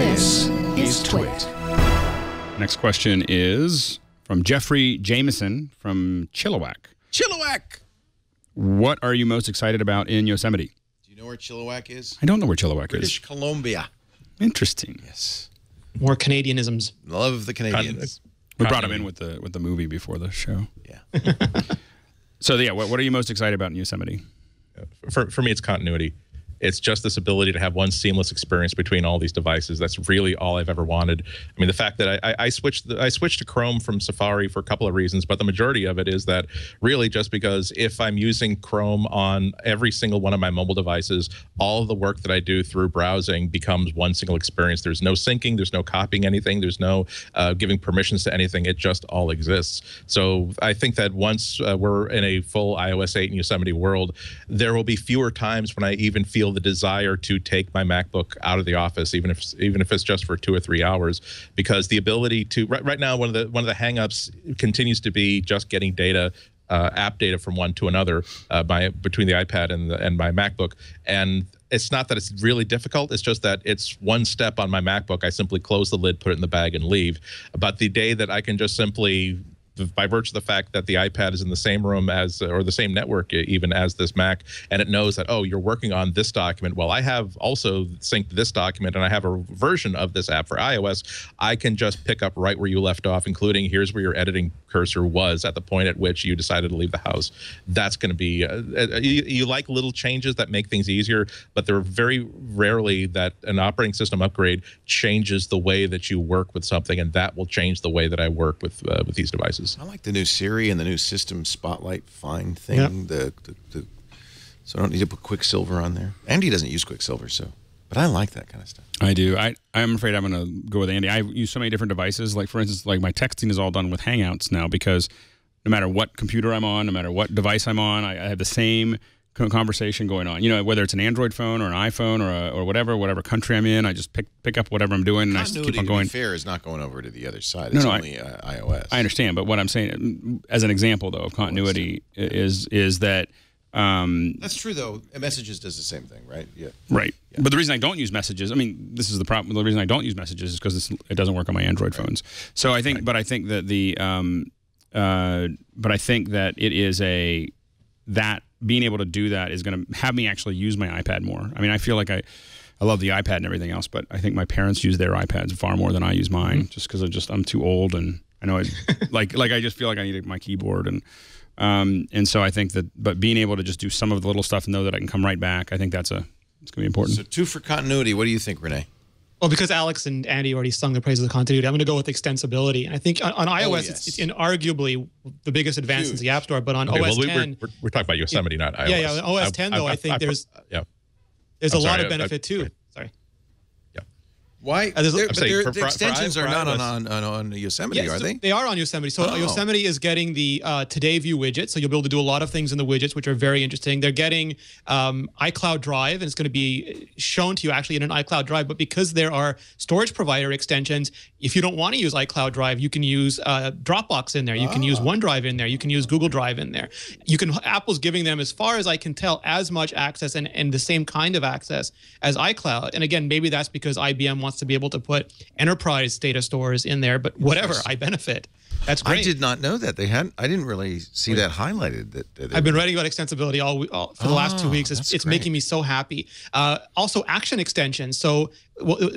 This is TWiT. Next question is from Jeffrey Jameson from Chilliwack. Chilliwack! What are you most excited about in Yosemite? Do you know where Chilliwack is? I don't know where Chilliwack British is. Columbia. Interesting. Yes. More Canadianisms. Love the Canadians. We brought him in with the movie before the show. Yeah. So yeah, what are you most excited about in Yosemite? For me, it's continuity. It's just this ability to have one seamless experience between all these devices. That's really all I've ever wanted. I mean, the fact that I switched to Chrome from Safari for a couple of reasons, but the majority of it is that really just because if I'm using Chrome on every single one of my mobile devices, all of the work that I do through browsing becomes one single experience. There's no syncing, there's no copying anything, there's no giving permissions to anything. It just all exists. So I think that once we're in a full iOS 8 and Yosemite world, there will be fewer times when I even feel the desire to take my MacBook out of the office, even if it's just for 2 or 3 hours, because the ability to right now one of the hangups continues to be just getting data, app data from one to another between the iPad and my MacBook. And it's not that it's really difficult. It's just that it's one step on my MacBook. I simply close the lid, put it in the bag, and leave. But the day that I can just simply, by virtue of the fact that the iPad is in the same room as, or the same network even as this Mac, and it knows that, oh, you're working on this document. Well, I have also synced this document, and I have a version of this app for iOS. I can just pick up right where you left off, including here's where your editing cursor was at the point at which you decided to leave the house. That's going to be, you like little changes that make things easier, but there are very rarely that an operating system upgrade changes the way that you work with something, and that will change the way that I work with these devices. I like the new Siri and the new System Spotlight Find thing. Yep. So I don't need to put Quicksilver on there. Andy doesn't use Quicksilver, but I like that kind of stuff. I do. I'm afraid I'm going to go with Andy. I use so many different devices. Like, for instance, like my texting is all done with Hangouts now, because no matter what computer I'm on, no matter what device I'm on, I have the same conversation going on. You know, whether it's an Android phone or an iPhone or whatever country I'm in, I just pick up whatever I'm doing and I just keep on going. To be fair, is not going over to the other side. It's only iOS. I understand, but what I'm saying, as an example though of continuity, is that that's true though. Messages does the same thing, right? Yeah. Right. Yeah. But the reason I don't use Messages, I mean, this is the problem. The reason I don't use Messages is because it doesn't work on my Android phones. So I think, but I think that it is that being able to do that is going to have me actually use my iPad more. I mean, I feel like I love the iPad and everything else, but I think my parents use their iPads far more than I use mine, just because I'm too old, and I know I just feel like I need my keyboard, and so I think that, but being able to just do some of the little stuff and know that I can come right back, I think it's going to be important. So 2 for continuity. What do you think, Renee? Well, because Alex and Andy already sung the praises of continuity, I'm going to go with extensibility. And I think on iOS, it's inarguably the biggest advance in the App Store. But on OS 10, we're talking about Yosemite, not iOS. Yeah, on OS 10 though, I think there's a lot of benefit too. Sorry. Why? The extensions are not on Yosemite, are they? They are on Yosemite. So Yosemite is getting the Today View widget. So you'll be able to do a lot of things in the widgets, which are very interesting. They're getting iCloud Drive, and it's going to be shown to you actually in an iCloud Drive. But because there are storage provider extensions, if you don't want to use iCloud Drive, you can use Dropbox in there. You can use OneDrive in there. You can use Google Drive in there. Apple's giving them, as far as I can tell, as much access and the same kind of access as iCloud. And again, maybe that's because IBM wants to be able to put enterprise data stores in there, but whatever, I benefit. That's great. I did not know that. I didn't really see that highlighted. I've been writing about extensibility for the last 2 weeks. It's making me so happy. Also, action extensions. So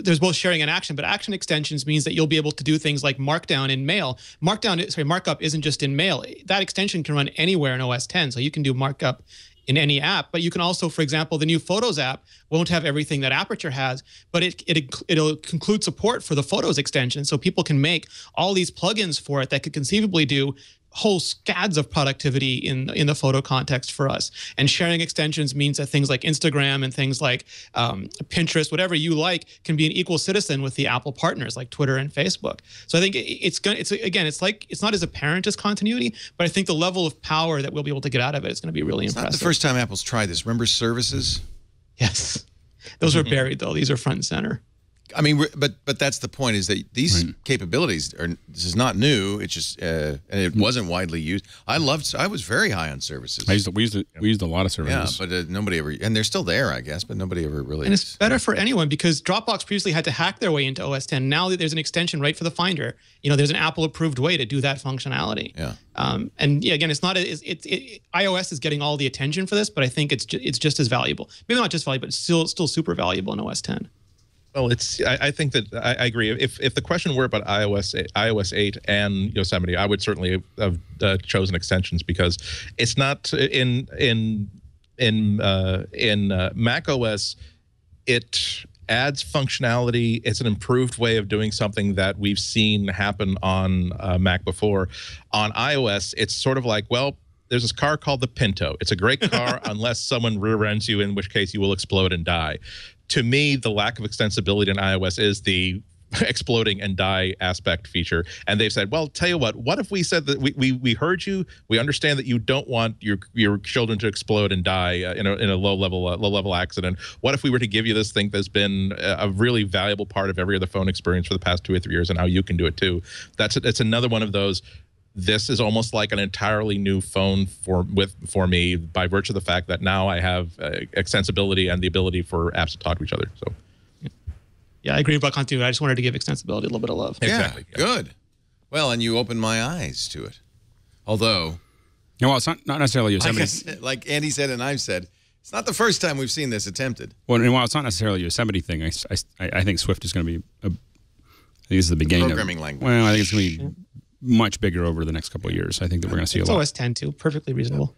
there's both sharing and action, but action extensions means that you'll be able to do things like Markdown in Mail. Markup isn't just in Mail. That extension can run anywhere in OS 10, so you can do markup in any app. But you can also, for example, the new Photos app won't have everything that Aperture has, but it'll include support for the Photos extension, so people can make all these plugins for it that could conceivably do whole scads of productivity in the photo context for us. And sharing extensions means that things like Instagram and things like Pinterest, whatever you like, can be an equal citizen with the Apple partners like Twitter and Facebook. So I think it's not as apparent as continuity, but I think the level of power that we'll be able to get out of it is going to be really impressive. It's not the first time Apple's tried this. Remember services? Yes. Those are buried though. These are front and center. I mean, but that's the point, is that these capabilities this is not new. It's just and it wasn't widely used. I was very high on services. We used a lot of services. Yeah, but nobody ever, and they're still there, I guess, but nobody ever really. And it's better for anyone, because Dropbox previously had to hack their way into OS 10. Now there's an extension right for the Finder. There's an Apple approved way to do that functionality. Yeah. And again, it's not iOS is getting all the attention for this, but I think it's just as valuable. Maybe not just valuable, but it's still super valuable in OS 10. Well, I think that I agree. If the question were about iOS 8 and Yosemite, I would certainly have chosen extensions, because it's not in Mac OS. It adds functionality. It's an improved way of doing something that we've seen happen on Mac before. On iOS, it's sort of like, well, there's this car called the Pinto. It's a great car unless someone rear ends you, in which case you will explode and die. To me, the lack of extensibility in iOS is the exploding and die aspect feature. And they've said, well, tell you what if we said that we heard you, we understand that you don't want your children to explode and die in a low level accident. What if we were to give you this thing that's been a really valuable part of every other phone experience for the past 2 or 3 years, and how you can do it too? It's another one of those. This is almost like an entirely new phone for me, by virtue of the fact that now I have extensibility and the ability for apps to talk to each other. So, yeah, I agree about continuity. I just wanted to give extensibility a little bit of love. Yeah, exactly. Good. Well, and you opened my eyes to it. Although, well, it's not necessarily Yosemite. like Andy said and I've said, it's not the first time we've seen this attempted. Well, and while it's not necessarily a Yosemite thing, I think Swift is going to be. I think this is the beginning. Programming language. Well, I think it's going to be much bigger over the next couple of years. I think that we're going to see a lot. It's OS 10 too. Perfectly reasonable.